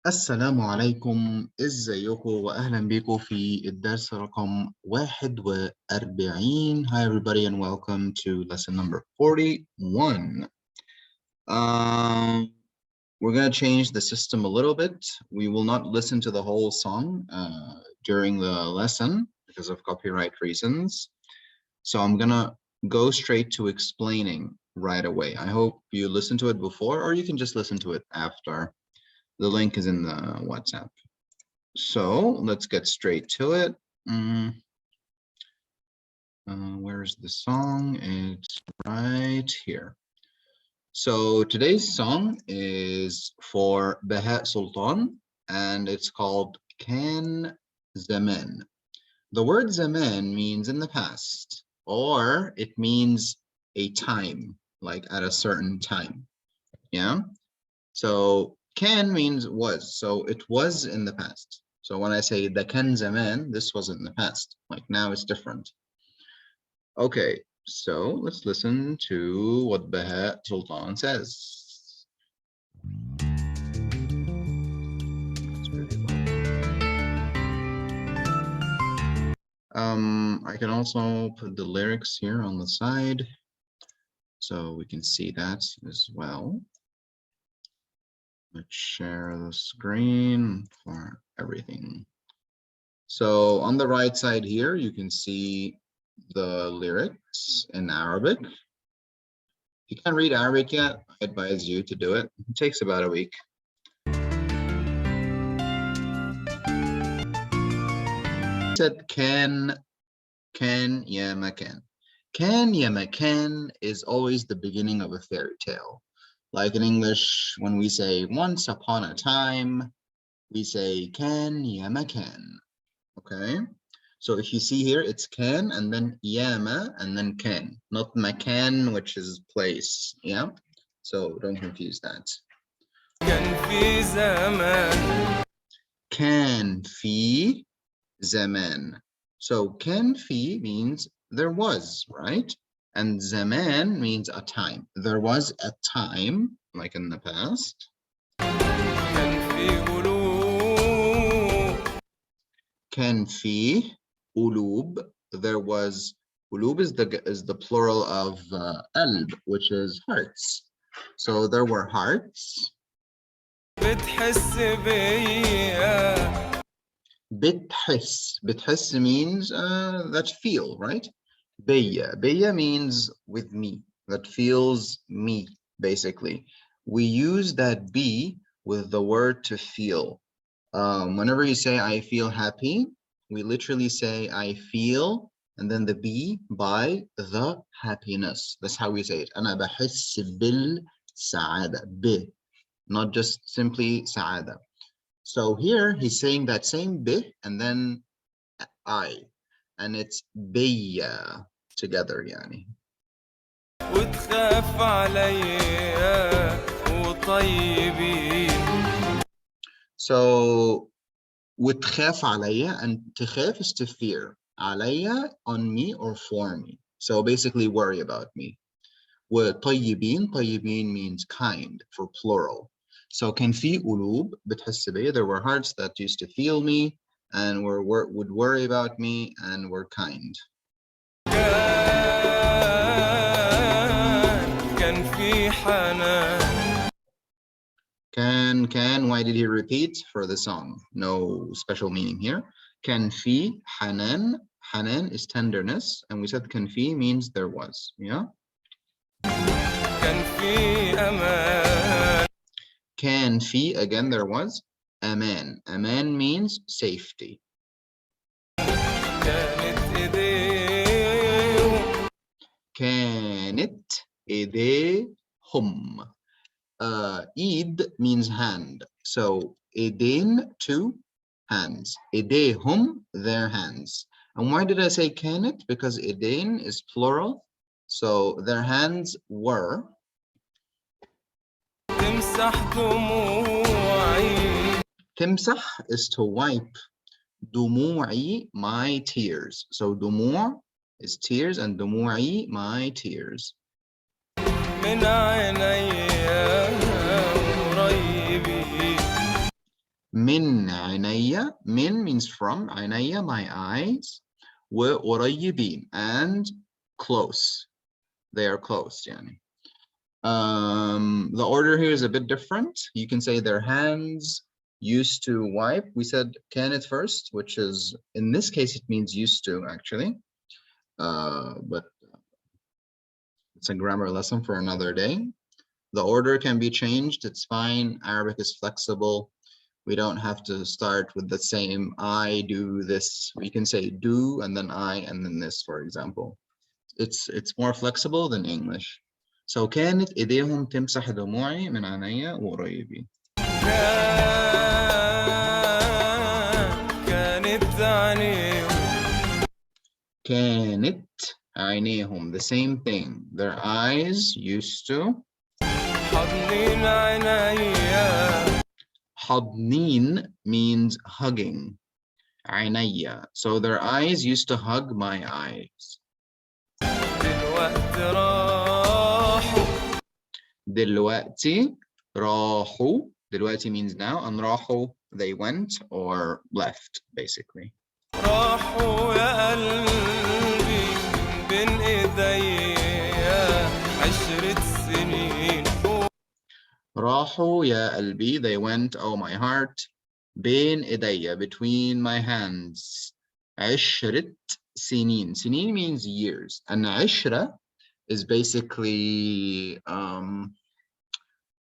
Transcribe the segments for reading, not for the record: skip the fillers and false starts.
السلام عليكم، ازيكم واهلا بيكم في الدرس رقم 41. Hi everybody and welcome to lesson number 41. We're gonna change the system a little bit. We will not listen to the whole song during the lesson because of copyright reasons. So I'm gonna go straight to explaining right away. I hope you listened to it before, or you can just listen to it after. The link is in the WhatsApp. So let's get straight to it. Where's the song? It's right here. So today's song is for Baha Sultan and it's called Kan Zaman. The word Zaman means in the past, or it means a time, like at a certain time. Yeah. So can means was, so it was in the past. So when I say the kan zaman, this was in the past, like now it's different. Okay, so let's listen to what Baha Sultan says. I can also put the lyrics here on the side so we can see that as well. Let's share the screen for everything. So on the right side here, you can see the lyrics in Arabic. If you can't read Arabic yet, I advise you to do it. It takes about a week. It said can ya makan. Can ya makan is always the beginning of a fairy tale. Like in English, when we say once upon a time, we say can ya makan. Okay, so if you see here, it's can and then yama and then can, not makan, which is place. Yeah, so don't confuse that. Can fi zaman. So can fi means there was, right? And zaman means a time. There was a time, like in the past. Can fi ulub. There was ulub is the plural of qalb, which is hearts. So there were hearts. بتحس. بتحس means that feel, right? بيا means with me, that feels me, basically. We use that be with the word to feel. Whenever you say I feel happy, we literally say I feel and then the be by the happiness. That's how we say it. أنا بحس بالسعادة. ب, not just simply سعادة. So here he's saying that same bit and then I, and it's بيا together يعني. وتخاف عليا وطيبين. So وتخاف عليا, and تخاف is to fear. عليا on me or for me. So basically worry about me. وطيبين, طيبين means kind for plural. So كان في قلوب بتحس بيا, there were hearts that used to feel me and would worry about me and were kind. كان في حنان. Can, why did he repeat? For the song. No special meaning here. كان في حنان. Hanan is tenderness, and we said كان في means there was. Yeah. كان في أمان. Can fi, again there was. Aman. Aman means safety. كانت إيديهم. Eid means hand. So إيدين, two hands. إيديهم, their hands. And why did I say كانت? Because إيدين is plural. So their hands were. تمسح is to wipe. دموعي, my tears. So دموع is tears and دموعي, my tears. من عيني قريبي. من عيني. Min means from. عيني, my eyes. وقريبين, and close. They are close, يعني. The order here is a bit different. You can say their hands used to wipe. We said كانت first, which is, in this case, it means used to, actually. But it's a grammar lesson for another day. The order can be changed. It's fine. Arabic is flexible. We don't have to start with the same I do this. We can say do and then I and then this, for example. It's more flexible than English. So كانت إيديهم تمسح دموعي من عينيا وقريبين. كانت عينيهم, the same thing. Their eyes used to. حضنين means hugging. عينيا. So their eyes used to hug my eyes. دلوقتي راحوا. دلوقتي means now, and راحوا, they went or left, basically. راحوا يا قلبي بين ايديا 10 سنين. راحوا يا قلبي, they went, oh my heart. بين ايديا, between my hands. 10 سنين. سنين means years, and 10 is basically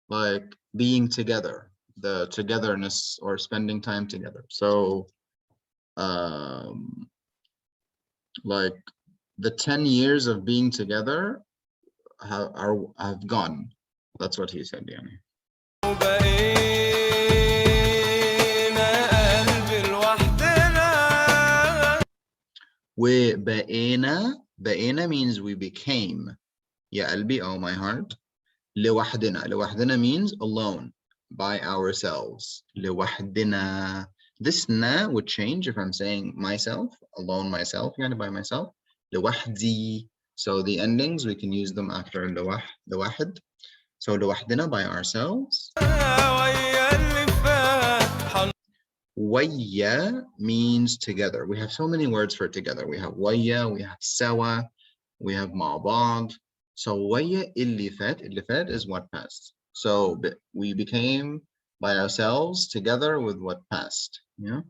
like being together, the togetherness or spending time together. So like the 10 years of being together have gone. That's what he said, يعني. وبقينا. بقينا means we became. يا قلبي, oh my heart. لوحدنا. لوحدنا means alone, by ourselves. لوحدنا. This na would change if I'm saying myself, alone, myself, يعني by myself. لوحدي. So the endings, we can use them after لواحد. So لوحدنا, by ourselves. ويا means together. We have so many words for together. We have ويا, we have سوا, we have مع بعض. So ويا اللي فات is what passed. So we became by ourselves together with what passed. Yeah.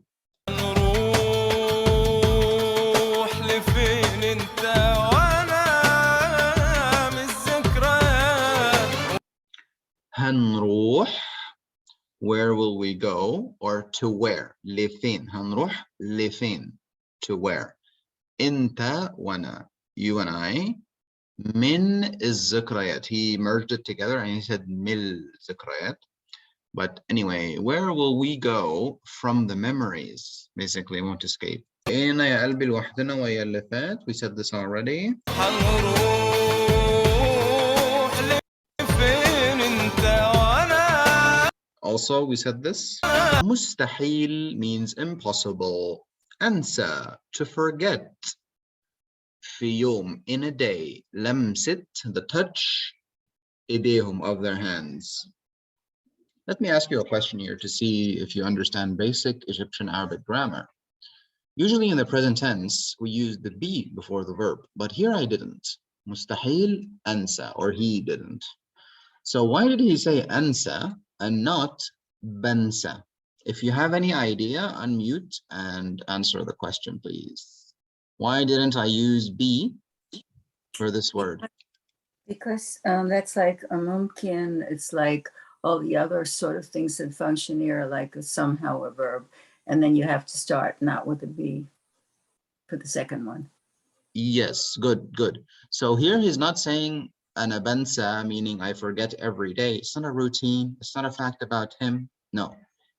هنروح. Where will we go? Or to where? لفين. هنروح لفين. To where? انت وانا. You and I. من is ذكريات. He merged it together and he said مل ذكريات. But anyway, where will we go from the memories? Basically, won't escape. بقينا يا قلبي لوحدنا ويا اللي فات. We said this already. Also, we said this. مستحيل means impossible. أنسى, to forget. في يوم, in a day. لمست, the touch. إيديهم, of their hands. Let me ask you a question here to see if you understand basic Egyptian Arabic grammar. Usually in the present tense, we use the be before the verb, but here I didn't. مستحيل أنسى, or he didn't. So why did he say أنسى and not بنسى? If you have any idea, unmute and answer the question, please. Why didn't I use be for this word? Because that's like a mumkin. It's like all the other sort of things that function here, like somehow a verb. And then you have to start not with a be for the second one. Yes, good, good. So here he's not saying أنا بنسى, meaning I forget every day. It's not a routine. It's not a fact about him. No,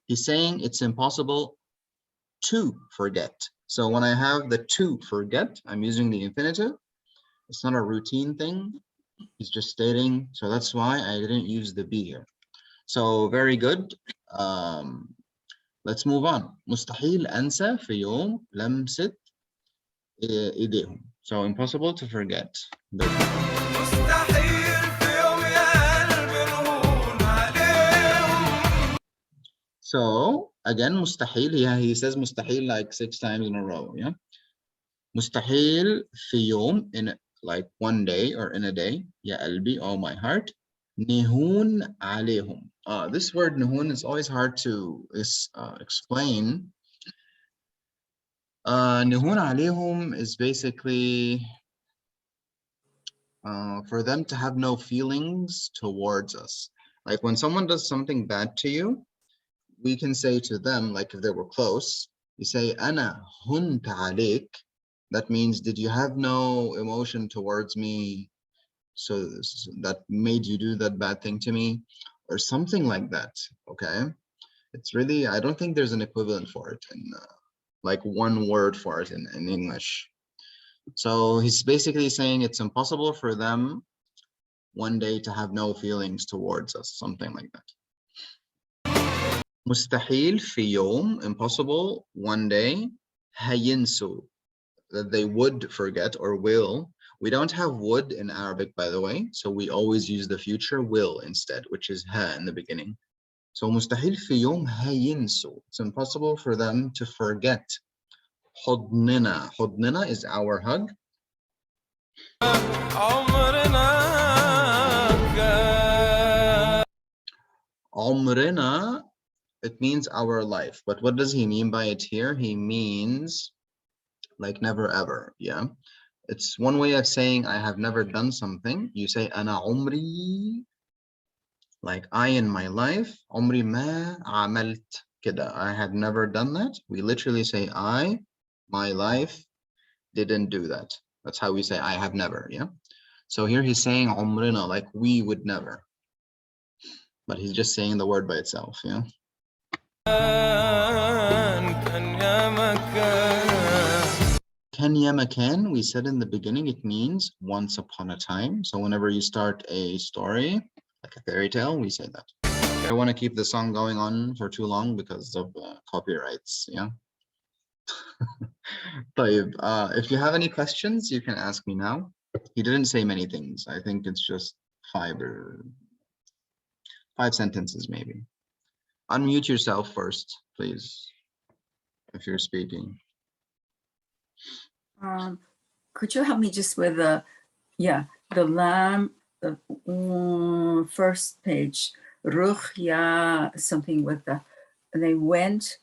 he's saying it's impossible to forget. So when I have the to forget, I'm using the infinitive. It's not a routine thing. He's just stating. So that's why I didn't use the be here. So very good. Let's move on. مستحيل أنسى في يوم لمست إيديهم. So impossible to forget. So Again, مستحيل. Yeah, he says مستحيل like 6 times in a row. Yeah. مستحيل في يوم, in like one day or in a day. يا قلبي, oh my heart. نهون عليهم. This word نهون is always hard to explain. نهون عليهم is basically for them to have no feelings towards us. Like when someone does something bad to you, we can say to them, like if they were close, you say, أنا هنت عليك. That means, did you have no emotion towards me? So that made you do that bad thing to me, or something like that. Okay. It's really, I don't think there's an equivalent for it in like one word for it in English. So he's basically saying it's impossible for them one day to have no feelings towards us, something like that. مستحيل في يوم, impossible one day. هينسوا, that they would forget or will. We don't have would in Arabic, by the way, so we always use the future will instead, which is ha in the beginning. So مستحيل في يوم هينسوا. It's impossible for them to forget. حضننا. حضننا is our hug. عمرنا, it means our life. But what does he mean by it here? He means like never ever. Yeah. It's one way of saying I have never done something. You say أنا عمري, like I in my life. عمري ما عملت كده. I had never done that. We literally say I, my life, didn't do that. That's how we say I have never. Yeah. So here he's saying عمرنا, like we would never. But he's just saying the word by itself. Yeah. Kan ya makan, we said in the beginning, it means once upon a time. So whenever you start a story, like a fairy tale, we say that. I don't want to keep the song going on for too long because of copyrights. Yeah. طيب, if you have any questions, you can ask me now. He didn't say many things. I think it's just five sentences maybe. Unmute yourself first, please, if you're speaking. Could you help me just with the lam, the first page, ruhya, something with the, they went,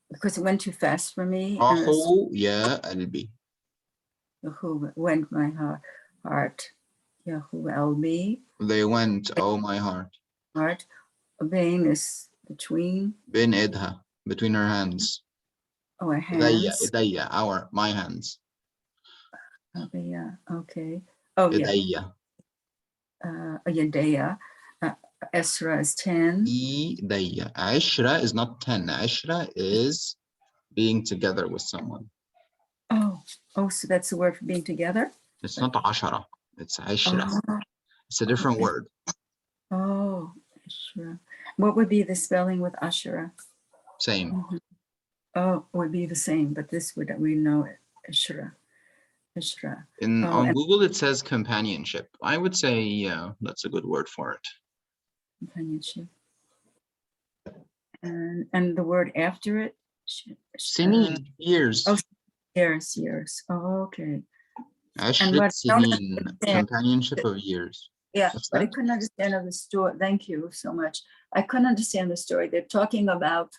because it went too fast for me. راحوا يا قلبي. Who went my heart. Yeah, who LB. They went, oh my heart. Heart. Bain is between. بين إيدها, between her hands. Oh, her hands. إيديا, my hands. Yeah, okay. Oh, إيديا. Yadea. Esra is 10. إيديا. عشرة is not 10. عشرة is being together with someone. Oh, so that's the word for being together? It's not عشرة. It's عشرة. Oh, It's a different word. Oh, Ashura. What would be the spelling with Ashura? Same. Mm-hmm. Oh, it would be the same, but this would, we know it. Ashura. Ashura. On Google, it says companionship. I would say, yeah, that's a good word for it. Companionship. And the word after it? Sinin, years. Oh, years. Oh, okay. Ashrat Sinin, companionship of years. Yeah, but I couldn't understand the story. Thank you so much. I couldn't understand the story. They're talking about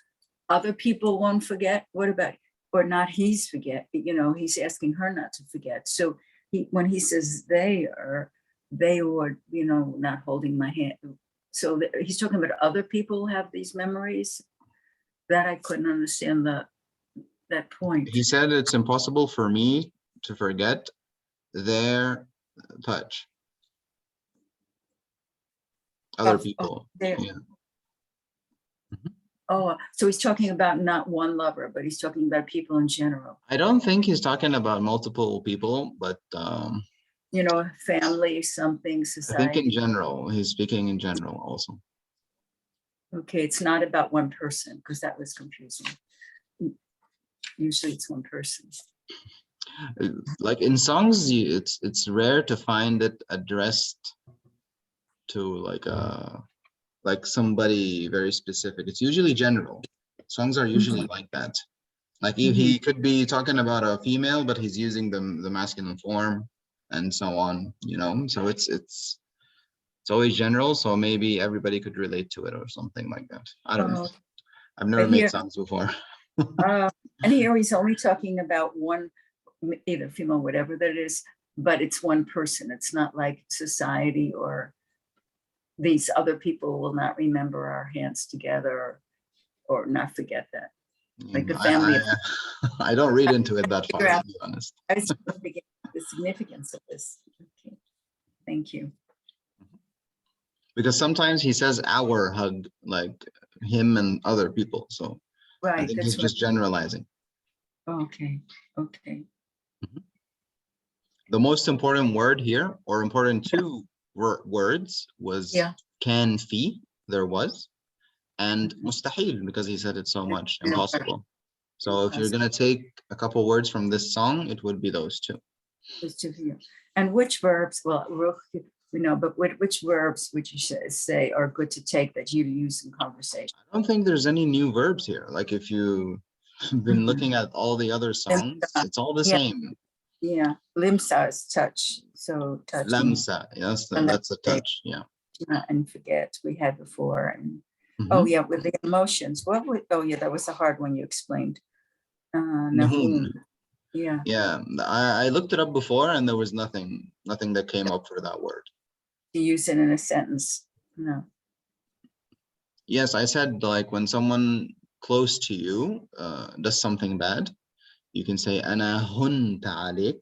other people won't forget. What about, or not he's forget, he's asking her not to forget. So when he says they were, not holding my hand. So he's talking about other people have these memories. That I couldn't understand that point. He said it's impossible for me to forget their touch. Other people. Yeah. Oh, so he's talking about not one lover, but he's talking about people in general. I don't think he's talking about multiple people, but family, something, society. I think in general, he's speaking in general also. Okay, it's not about one person, because that was confusing. Usually it's one person. Like in songs, it's rare to find it addressed to like somebody very specific. It's usually general. Songs are usually like that. Like he could be talking about a female, but he's using the masculine form and so on, you know. So it's always general, so maybe everybody could relate to it or something like that. I don't know. Oh, I've never but made here, songs before. and here he's only talking about one, either female, whatever that is, but it's one person. It's not like society or these other people will not remember our hands together or not forget that. Like the family of I don't read into it that far, figure to out be honest. I just want to get the significance of this. Okay. Thank you. Because sometimes he says our hug, like him and other people. So I Right, think he's that's right. just generalizing. Okay, okay. The most important word here, or important two words, was Yeah. can fi, there was, and mustahil, because he said it so much, impossible. So if you're going to take a couple words from this song, it would be those two. Those two here. And which verbs, well, we know, but which verbs would you say are good to take that you use in conversation? I don't think there's any new verbs here. Like if you've been looking at all the other songs, it's all the same. Yeah, limsa is touch. So touching. Lamsa, yes, that's a touch. Yeah. And forget we had before. And oh yeah, with the emotions. What would, oh yeah, that was a hard one you explained. Nahum. Yeah. Yeah, I looked it up before and there was nothing that came up for that word. To use it in a sentence. No. Yes, I said like when someone close to you does something bad, you can say ana hunta alik.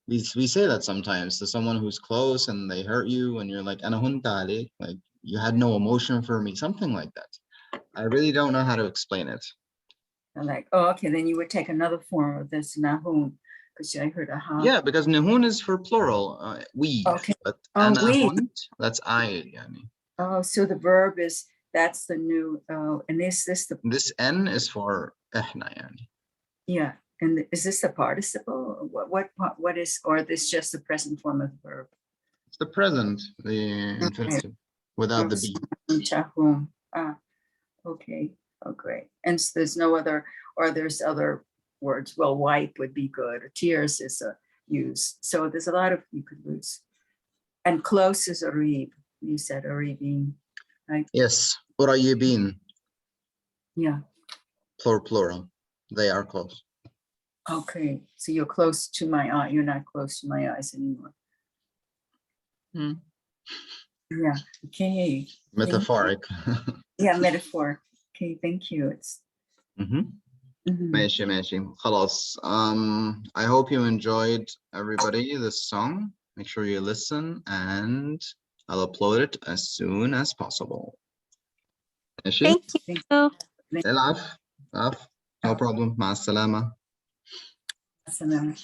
We say that sometimes to someone who's close and they hurt you and you're like ana hunta alik, like you had no emotion for me, something like that. I really don't know how to explain it. I'm like, oh, okay, then you would take another form of this nahum, because I heard a ha. Yeah, because nahun is for plural, we. Okay. But Oh, ana we. hunt, that's I. Yani. Oh, so the verb is, that's the new, and is this the, This N is for ihna, yani. yeah, and is this the participle? What is, or this just the present form of the verb? It's the present, the infinitive, without the B. Chahum. Ah, okay. Oh, great. And so there's no other, or there's other words. Well, wipe would be good. Or tears is a use. So there's a lot of, you could lose. And close is arib. You said aribin, right? Yes, urayibin, Yeah. plural. They are close. Okay. So you're close to my eye. You're not close to my eyes anymore. Yeah. Okay. Metaphoric. Yeah, metaphor. Okay, thank you. It's ماشي خلاص. I hope you enjoyed, everybody, this song. Make sure you listen and I'll upload it as soon as possible. ماشي. Thank you. العفو. No problem. مع السلامة. Asana.